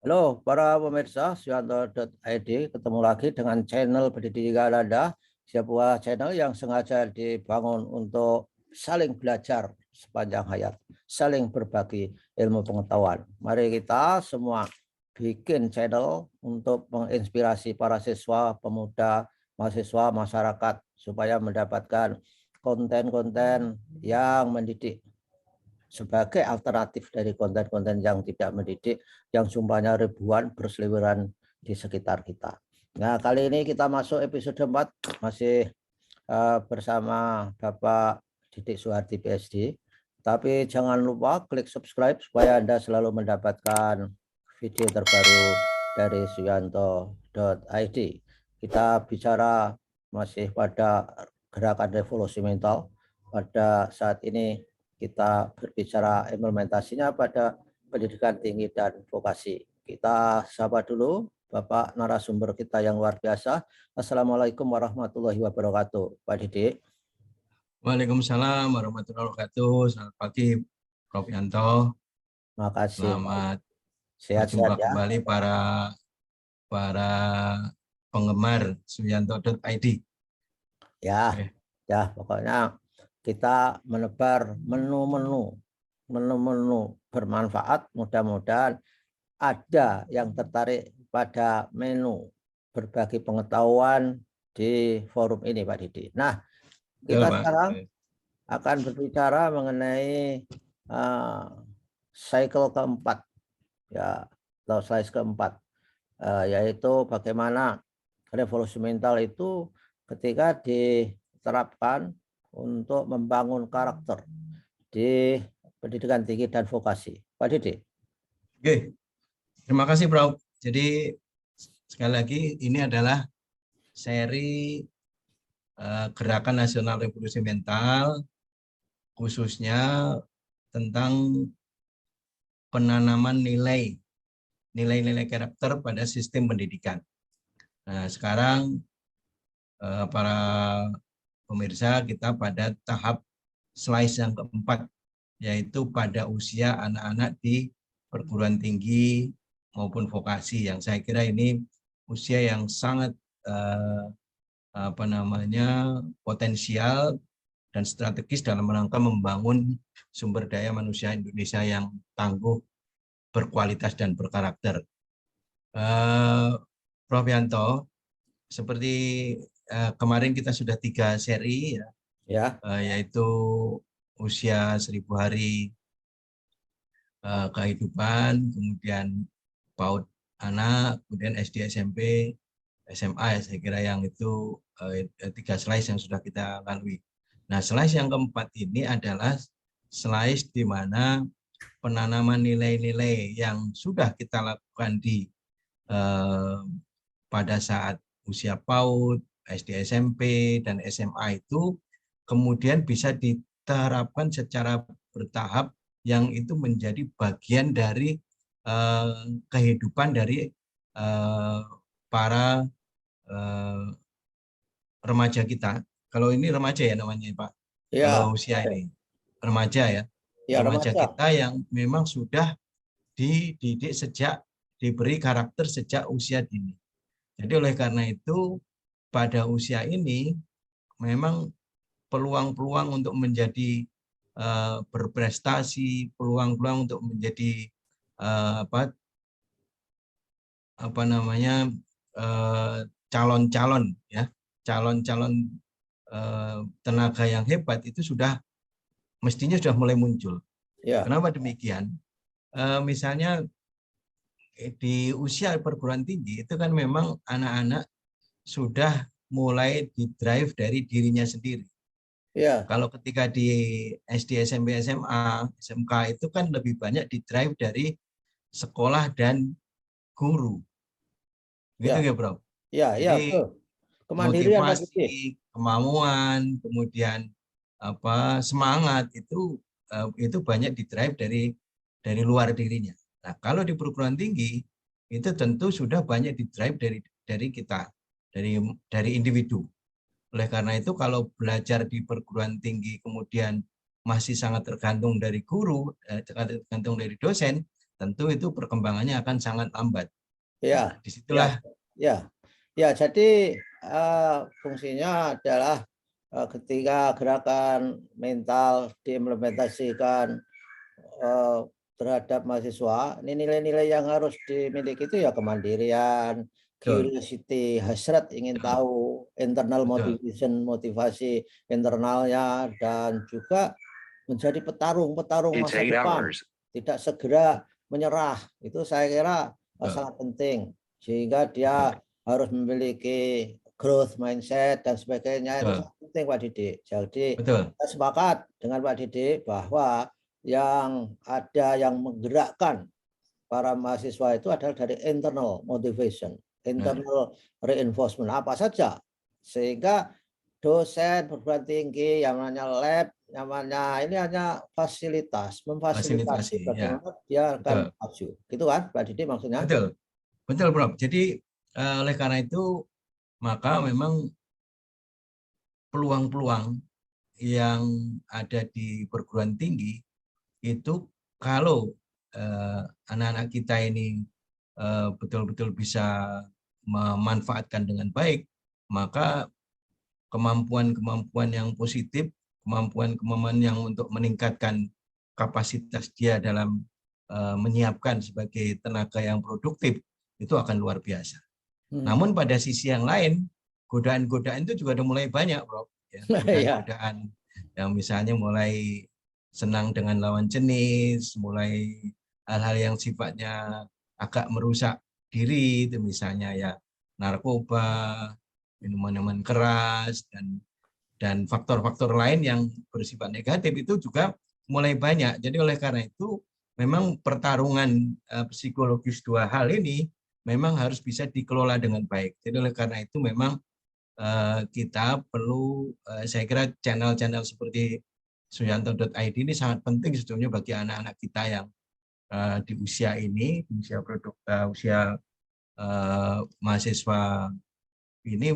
Halo para pemirsa Suyanto.id, ketemu lagi dengan channel Pendidikan Anda, sebuah channel yang sengaja dibangun untuk saling belajar sepanjang hayat, saling berbagi ilmu pengetahuan. Mari kita semua bikin channel untuk menginspirasi para siswa, pemuda, mahasiswa, masyarakat supaya mendapatkan konten-konten yang mendidik sebagai alternatif dari konten-konten yang tidak mendidik, yang jumlahnya ribuan berseliweran di sekitar kita. Nah, kali ini kita masuk episode 4, masih bersama Bapak Didik Suhardi PSD. Tapi jangan lupa klik subscribe supaya Anda selalu mendapatkan video terbaru dari Suyanto.id. Kita bicara masih pada gerakan revolusi mental. Pada saat ini kita berbicara implementasinya pada pendidikan tinggi dan vokasi. Kita sapa dulu Bapak narasumber kita yang luar biasa. Assalamualaikum warahmatullahi wabarakatuh, Pak Didik. Waalaikumsalam warahmatullahi wabarakatuh. Selamat pagi, Prof. Yanto. Makasih. Selamat Sehat-sehat berjumpa ya. kembali para penggemar Suyanto.id. Ya, ya pokoknya kita menebar menu-menu bermanfaat. Mudah-mudahan ada yang tertarik pada menu berbagi pengetahuan di forum ini, Pak Didi. Nah, kita Pak. sekarang akan berbicara mengenai cycle keempat, ya, atau slice keempat, yaitu bagaimana revolusi mental itu ketika diterapkan untuk membangun karakter di pendidikan tinggi dan vokasi. Pak Didi. Oke, terima kasih, Prof. Jadi sekali lagi ini adalah seri Gerakan Nasional Revolusi Mental, khususnya tentang penanaman nilai-nilai karakter pada sistem pendidikan. Nah, sekarang para pemirsa, kita pada tahap slice yang keempat, yaitu pada usia anak-anak di perguruan tinggi maupun vokasi, yang saya kira ini usia yang sangat potensial dan strategis dalam rangka membangun sumber daya manusia Indonesia yang tangguh, berkualitas dan berkarakter. Prof. Yanto, seperti kemarin kita sudah 3 seri ya, yaitu usia 1000 hari kehidupan, kemudian PAUD anak, kemudian SD, SMP, SMA, ya, saya kira yang itu 3 slice yang sudah kita lalui. Nah, slice yang keempat ini adalah slice di mana penanaman nilai-nilai yang sudah kita lakukan di pada saat usia PAUD, SD, SMP, dan SMA itu kemudian bisa diterapkan secara bertahap, yang itu menjadi bagian dari kehidupan dari para remaja kita. Kalau ini remaja ya namanya, Pak. Ya, kalau usia ini remaja ya. Ya, Remaja remaja. kita yang memang sudah dididik sejak, diberi karakter sejak usia dini. Jadi oleh karena itu pada usia ini memang peluang-peluang untuk menjadi berprestasi, peluang-peluang untuk menjadi calon-calon ya, calon-calon tenaga yang hebat itu mestinya sudah mulai muncul. Ya. Kenapa demikian? Misalnya di usia perguruan tinggi itu kan memang anak-anak sudah mulai didrive dari dirinya sendiri. Ya. Kalau ketika di SD, SMP, SMA, SMK itu kan lebih banyak didrive dari sekolah dan guru. Gitu ya, Bro? Ya, Jadi betul. Kemandirian, Pak motivasi, Didik. kemauan, kemudian semangat itu banyak didrive dari luar dirinya. Nah, kalau di perguruan tinggi itu tentu sudah banyak didrive dari kita, dari individu. Oleh karena itu kalau belajar di perguruan tinggi kemudian masih sangat tergantung dari guru, tergantung dari dosen, tentu itu perkembangannya akan sangat lambat. Ya, Nah, disitulah ya. Jadi fungsinya adalah ketika gerakan mental diimplementasikan terhadap mahasiswa, ini nilai-nilai yang harus dimiliki itu ya kemandirian, betul, curiosity, hasrat ingin betul, tahu, internal betul, motivation, motivasi internalnya, dan juga menjadi petarung masa depan, tidak segera menyerah. Itu saya kira betul, sangat penting, sehingga dia harus memiliki growth mindset dan sebagainya. Itu betul, sangat penting, Pak Didik. Jadi betul, saya sepakat dengan Pak Didik bahwa yang ada yang menggerakkan para mahasiswa itu adalah dari internal motivation, nah, internal reinforcement apa saja, sehingga dosen perguruan tinggi yang namanya lab, namanya ini hanya fasilitas, memfasilitasi fasilitasi, ya, bagaimana dia akan betul, maju. Gitu kan, Pak Didi maksudnya? betul, betul, Prof. Jadi oleh karena itu maka memang peluang-peluang yang ada di perguruan tinggi itu kalau anak-anak kita ini betul-betul bisa memanfaatkan dengan baik, maka kemampuan-kemampuan yang positif, kemampuan-kemampuan yang untuk meningkatkan kapasitas dia dalam menyiapkan sebagai tenaga yang produktif itu akan luar biasa. Namun pada sisi yang lain, godaan-godaan itu juga udah mulai banyak, Bro. Ya, Ya. godaan-godaan yang misalnya mulai senang dengan lawan jenis, mulai hal-hal yang sifatnya agak merusak diri, itu misalnya ya narkoba, minuman-minuman keras, dan faktor-faktor lain yang bersifat negatif itu juga mulai banyak. Jadi oleh karena itu memang pertarungan psikologis dua hal ini memang harus bisa dikelola dengan baik. Jadi oleh karena itu memang kita perlu, saya kira channel-channel seperti suyanto.id ini sangat penting sebetulnya bagi anak-anak kita yang di usia ini, usia mahasiswa ini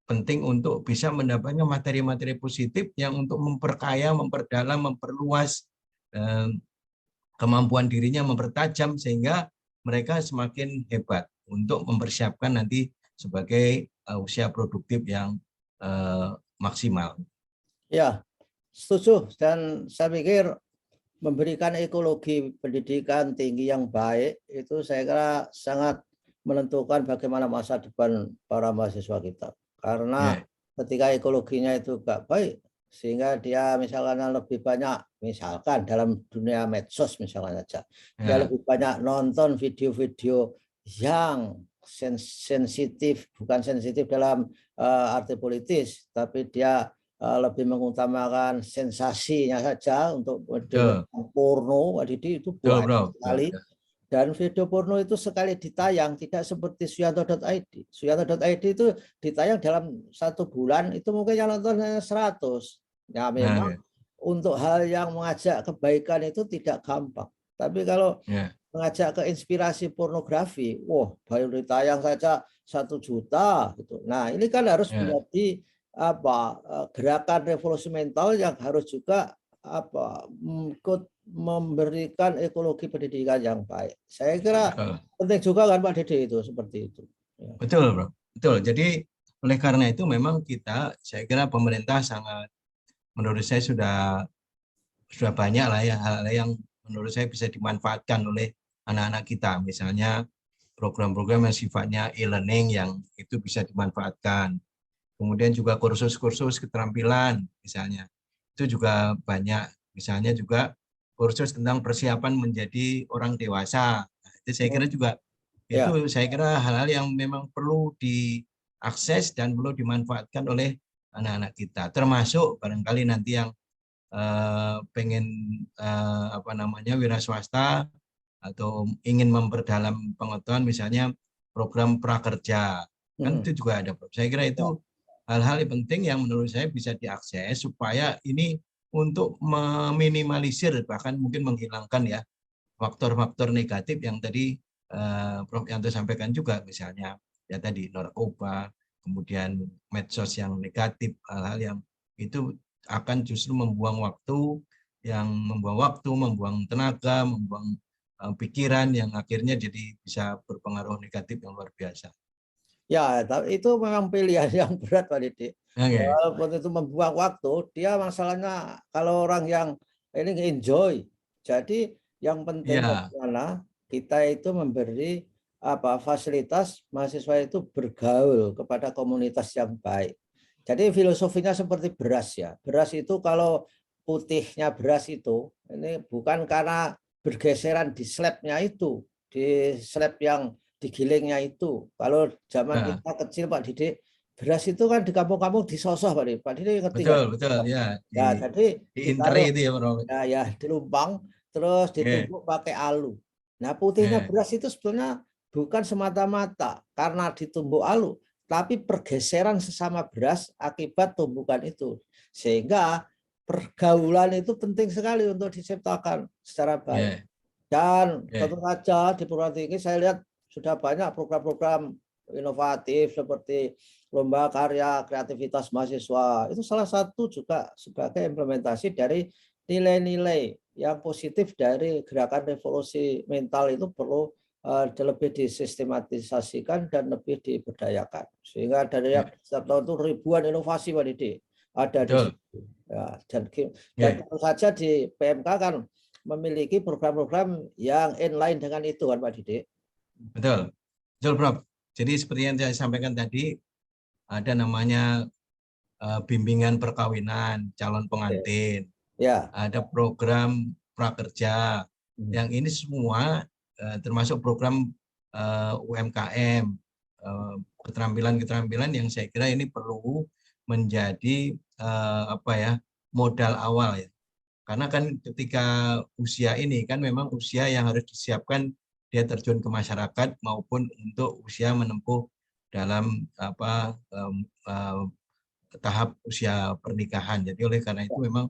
penting untuk bisa mendapatkan materi-materi positif yang untuk memperkaya, memperdalam, memperluas kemampuan dirinya, mempertajam sehingga mereka semakin hebat untuk mempersiapkan nanti sebagai usia produktif yang maksimal. Ya, setuju. Dan saya pikir memberikan ekologi pendidikan tinggi yang baik itu saya kira sangat menentukan bagaimana masa depan para mahasiswa kita. Karena Yeah. ketika ekologinya itu gak baik, sehingga dia misalkan lebih banyak, misalkan dalam dunia medsos misalkan saja, dia Yeah. lebih banyak nonton video-video yang sensitif, bukan sensitif dalam arti politis, tapi dia lebih mengutamakan sensasinya saja untuk video porno, itu Betul, banyak Bro. sekali. Dan video porno itu sekali ditayang tidak seperti suyanto.id. Suyanto.id itu ditayang dalam 1 bulan itu mungkin yang nonton 100. Ya memang untuk hal yang mengajak kebaikan itu tidak gampang. Tapi kalau mengajak ke inspirasi pornografi, wah baru ditayang saja 1 juta gitu. Nah, ini kan harus menjadi gerakan revolusi mental yang harus juga ikut memberikan ekologi pendidikan yang baik. Saya kira penting juga kan Pak Dede itu seperti itu. Betul, Bro. Betul. Jadi oleh karena itu memang saya kira pemerintah sangat, menurut saya sudah banyak lah ya hal-hal yang menurut saya bisa dimanfaatkan oleh anak-anak kita. Misalnya program-program yang sifatnya e-learning yang itu bisa dimanfaatkan. Kemudian juga kursus-kursus keterampilan misalnya. Itu juga banyak. Misalnya juga kursus tentang persiapan menjadi orang dewasa. Nah, itu saya kira juga saya kira hal-hal yang memang perlu diakses dan perlu dimanfaatkan oleh anak-anak kita. Termasuk barangkali nanti yang pengen wira swasta atau ingin memperdalam pengetahuan misalnya program prakerja kan itu juga ada. Saya kira itu hal-hal yang penting yang menurut saya bisa diakses supaya ini untuk meminimalisir bahkan mungkin menghilangkan ya faktor-faktor negatif yang tadi Prof Yanto sampaikan juga, misalnya ya tadi narkoba, kemudian medsos yang negatif, hal-hal yang itu akan justru membuang waktu, membuang tenaga, membuang pikiran yang akhirnya jadi bisa berpengaruh negatif yang luar biasa. Ya, itu memang pilihan yang berat Pak Didik. Oke. Walaupun itu membuang waktu, dia masalahnya kalau orang yang ini enjoy. Jadi yang penting Iya, bagaimana kita itu memberi fasilitas mahasiswa itu bergaul kepada komunitas yang baik. Jadi filosofinya seperti beras ya. Beras itu kalau putihnya beras itu ini bukan karena bergeseran di slabnya itu, di slab yang digilingnya itu. Kalau zaman ya, kita kecil Pak Didik, beras itu kan di kampung-kampung disosah Pak Didik. Pak Didik ngerti nggak? betul, betul, ya, Ya, jadi di interi ditaruh itu ya, Bro. ya dilumpang terus Oke, ditumbuk pakai alu. Nah, putihnya oke, beras itu sebenarnya bukan semata-mata karena ditumbuk alu, tapi pergeseran sesama beras akibat tumbukan itu. Sehingga pergaulan itu penting sekali untuk diciptakan secara baik. oke, Dan tentu oke, saja di perguruan tinggi saya lihat sudah banyak program-program inovatif seperti lomba karya kreativitas mahasiswa. Itu salah satu juga sebagai implementasi dari nilai-nilai yang positif dari gerakan revolusi mental itu perlu lebih disistematisasikan dan lebih diberdayakan. Sehingga dari oke, setiap tahun itu ribuan inovasi Pak Didi ada di betul, situ. Ya, dan oke, tentu saja di PMK kan memiliki program-program yang inline dengan itu kan Pak Didik. betul, betul, Bro. Jadi seperti yang saya sampaikan tadi, ada namanya bimbingan perkawinan, calon pengantin, Ya. ada program prakerja, yang ini semua termasuk program UMKM, keterampilan-keterampilan yang saya kira ini perlu menjadi modal awal ya. Karena kan ketika usia ini kan memang usia yang harus disiapkan dia terjun ke masyarakat maupun untuk usia menempuh dalam tahap usia pernikahan. Jadi oleh karena itu memang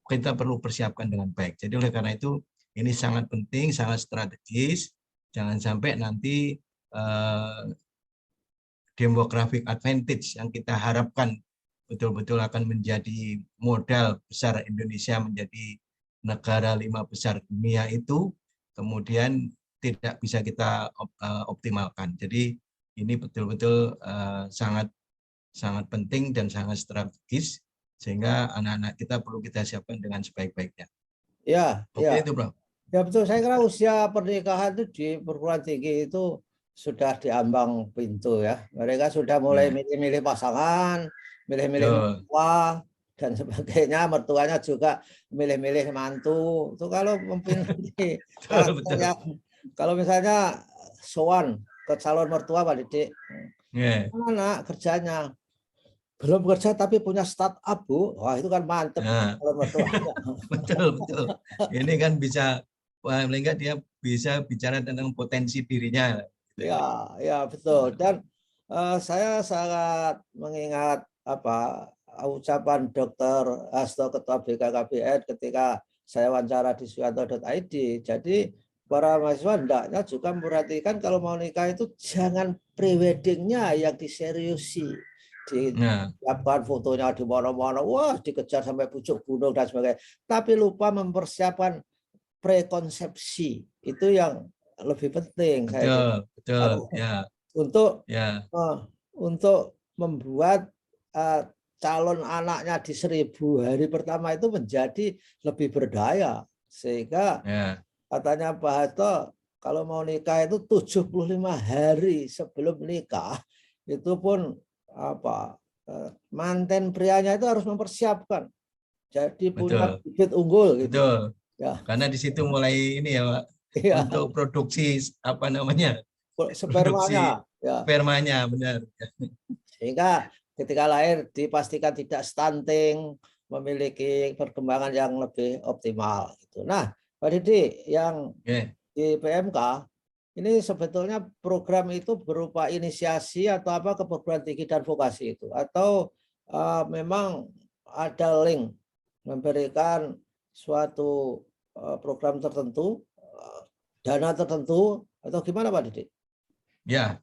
kita perlu persiapkan dengan baik. Jadi oleh karena itu ini sangat penting, sangat strategis. Jangan sampai nanti demographic advantage yang kita harapkan betul-betul akan menjadi modal besar Indonesia menjadi negara 5 besar dunia itu kemudian tidak bisa kita optimalkan. Jadi ini betul-betul sangat sangat penting dan sangat strategis sehingga anak-anak kita perlu kita siapkan dengan sebaik-baiknya. Ya, Oke ya. itu, Bro. Ya betul. Saya kira usia pernikahan itu di perguruan tinggi itu sudah diambang pintu ya. Mereka sudah mulai Ya, milih-milih pasangan, milih-milih betul. mertua dan sebagainya. Mertuanya juga milih-milih mantu. Itu kalau mempunyai Betul, karakter betul. yang kalau misalnya sowan ke calon mertua Pak Didik, Ya. mana kerjanya? Belum kerja tapi punya startup Bu. Wah itu kan mantep Nah, calon mertua. betul, betul. Ini kan bisa, wah, paling nggak dia bisa bicara tentang potensi dirinya. Gitu Ya, ya. ya betul. Dan saya sangat mengingat ucapan Dr. Hasto Ketua BKKBN ketika saya wawancara di suyanto.id. Jadi para mahasiswa hendaknya juga memperhatikan kalau mau nikah itu jangan preweddingnya yang diseriusi. Nah, Disiapkan fotonya di mana-mana, wah dikejar sampai pucuk gunung dan sebagainya. Tapi lupa mempersiapkan prekonsepsi. Itu yang lebih penting saya kira. betul, betul. Ya, Untuk ya, untuk membuat calon anaknya di 1000 hari pertama itu menjadi lebih berdaya sehingga ya, katanya Pak Hasto kalau mau nikah itu 75 hari sebelum nikah itu pun manten prianya itu harus mempersiapkan jadi punya betul, bibit unggul gitu betul. ya. Karena di situ mulai ini ya, Pak, Iya, untuk produksi apa namanya, produksi spermanya ya. spermanya, benar. Sehingga ketika lahir dipastikan tidak stunting, memiliki perkembangan yang lebih optimal. Nah, Pak Didi, yang Oke. di PMK ini sebetulnya program itu berupa inisiasi atau apa ke perguruan tinggi dan vokasi itu, atau memang ada link memberikan suatu program tertentu, dana tertentu, atau gimana Pak Didi? Ya,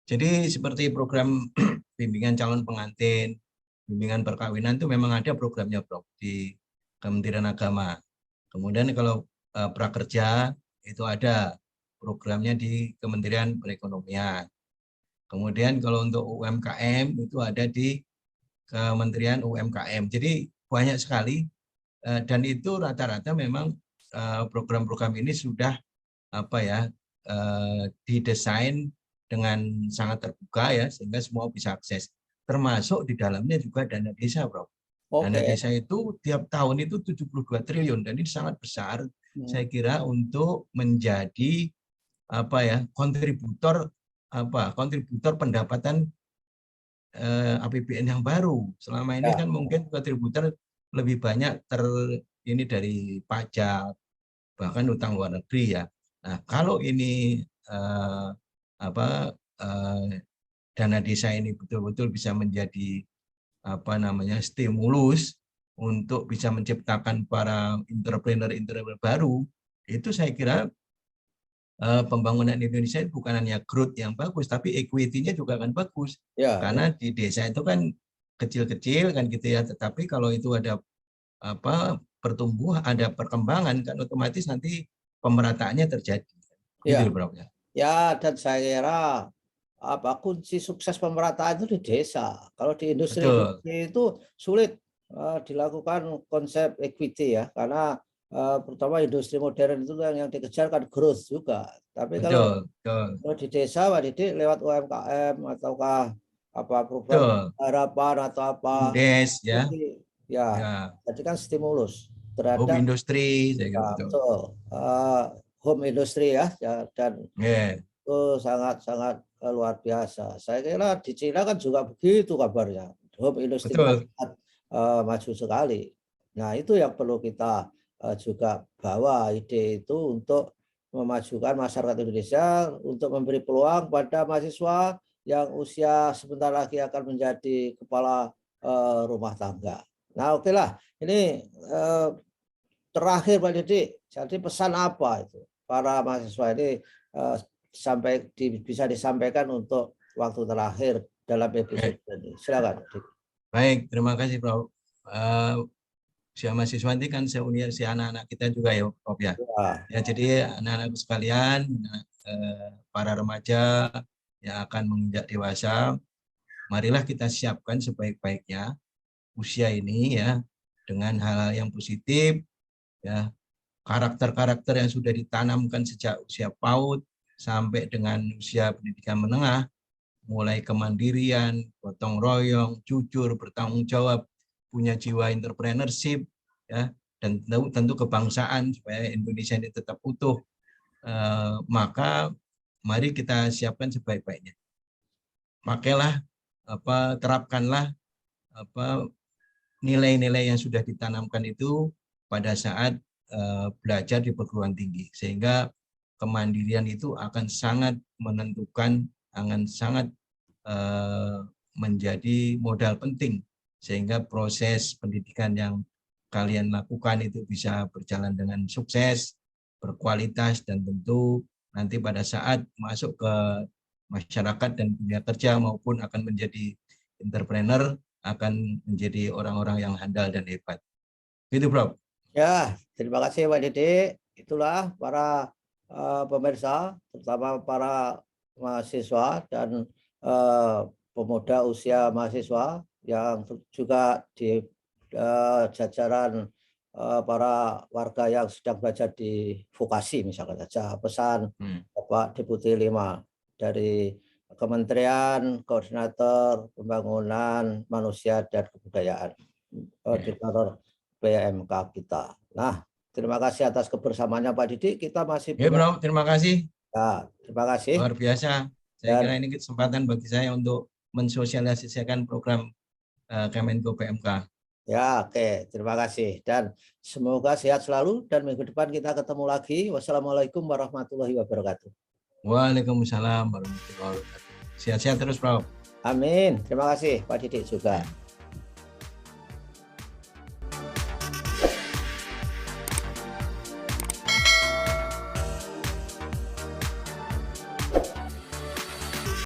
jadi seperti program bimbingan calon pengantin, bimbingan perkawinan itu memang ada programnya, Bro, di Kementerian Agama. Kemudian kalau prakerja itu ada programnya di Kementerian Perekonomian. Kemudian kalau untuk UMKM itu ada di Kementerian UMKM. Jadi banyak sekali dan itu rata-rata memang program-program ini sudah didesain dengan sangat terbuka ya, sehingga semua bisa akses. Termasuk di dalamnya juga dana desa, Bro. Dana desa itu tiap tahun itu 72 triliun dan ini sangat besar. Saya kira untuk menjadi kontributor pendapatan APBN yang baru. Selama ini kan mungkin kontributor lebih banyak ini dari pajak, bahkan utang luar negeri ya. Nah, kalau ini dana desa ini betul-betul bisa menjadi stimulus untuk bisa menciptakan para entrepreneur baru, itu saya kira pembangunan Indonesia bukan hanya growth yang bagus, tapi equity-nya juga akan bagus. Karena di desa itu kan kecil-kecil kan gitu ya, tetapi kalau itu ada pertumbuhan, ada perkembangan kan otomatis nanti pemerataannya terjadi. Gitu, Bro. Ya, dan saya kira kunci sukses pemerataan itu di desa. Kalau di industri itu sulit dilakukan konsep equity ya, karena pertama industri modern itu yang dikejar kan growth juga. Tapi kalau di desa, Pak Didik, lewat UMKM ataukah program harapan atau apa, jadi kan stimulus terhadap home industri, betul, home industry ya, dan itu sangat luar biasa. Saya kira di Cina kan juga begitu kabarnya, home industry maju sekali. Nah, itu yang perlu kita juga bawa ide itu untuk memajukan masyarakat Indonesia, untuk memberi peluang pada mahasiswa yang usia sebentar lagi akan menjadi kepala rumah tangga. Nah, oke lah, ini terakhir Pak Didik, jadi pesan apa itu para mahasiswa ini bisa disampaikan untuk waktu terakhir dalam episode ini. Silakan. Baik, terima kasih Prof. Usia mahasiswa ini kan si anak-anak kita juga ya, Prof ya. Jadi anak-anak sekalian, para remaja yang akan menginjak dewasa, marilah kita siapkan sebaik-baiknya usia ini ya dengan hal-hal yang positif ya, karakter-karakter yang sudah ditanamkan sejak usia PAUD sampai dengan usia pendidikan menengah, mulai kemandirian, gotong royong, jujur, bertanggung jawab, punya jiwa entrepreneurship ya, dan tentu kebangsaan supaya Indonesia ini tetap utuh. Maka mari kita siapkan sebaik-baiknya. Pakailah terapkanlah nilai-nilai yang sudah ditanamkan itu pada saat belajar di perguruan tinggi, sehingga kemandirian itu akan sangat menentukan, akan sangat menjadi modal penting sehingga proses pendidikan yang kalian lakukan itu bisa berjalan dengan sukses, berkualitas, dan tentu nanti pada saat masuk ke masyarakat dan dunia kerja maupun akan menjadi entrepreneur, akan menjadi orang-orang yang handal dan hebat. Gitu, Bro. Ya, terima kasih Pak Didik. Itulah para pemirsa, terutama para mahasiswa dan pemuda usia mahasiswa yang juga di jajaran para warga yang sedang belajar di vokasi misalkan saja. Pesan Bapak Deputi 5 dari Kementerian Koordinator Pembangunan Manusia dan Kebudayaan, Koordinator PMK kita. Nah, terima kasih atas kebersamaannya Pak Didik. Kita masih Bro, terima kasih. Ya, terima kasih. Luar biasa. Saya kira ini kesempatan bagi saya untuk mensosialisasikan program Kemenko PMK. Ya, oke. Terima kasih. Dan semoga sehat selalu dan minggu depan kita ketemu lagi. Wassalamualaikum warahmatullahi wabarakatuh. Waalaikumsalam warahmatullahi wabarakatuh. Sehat-sehat terus, Prof. Amin. Terima kasih Pak Didik juga.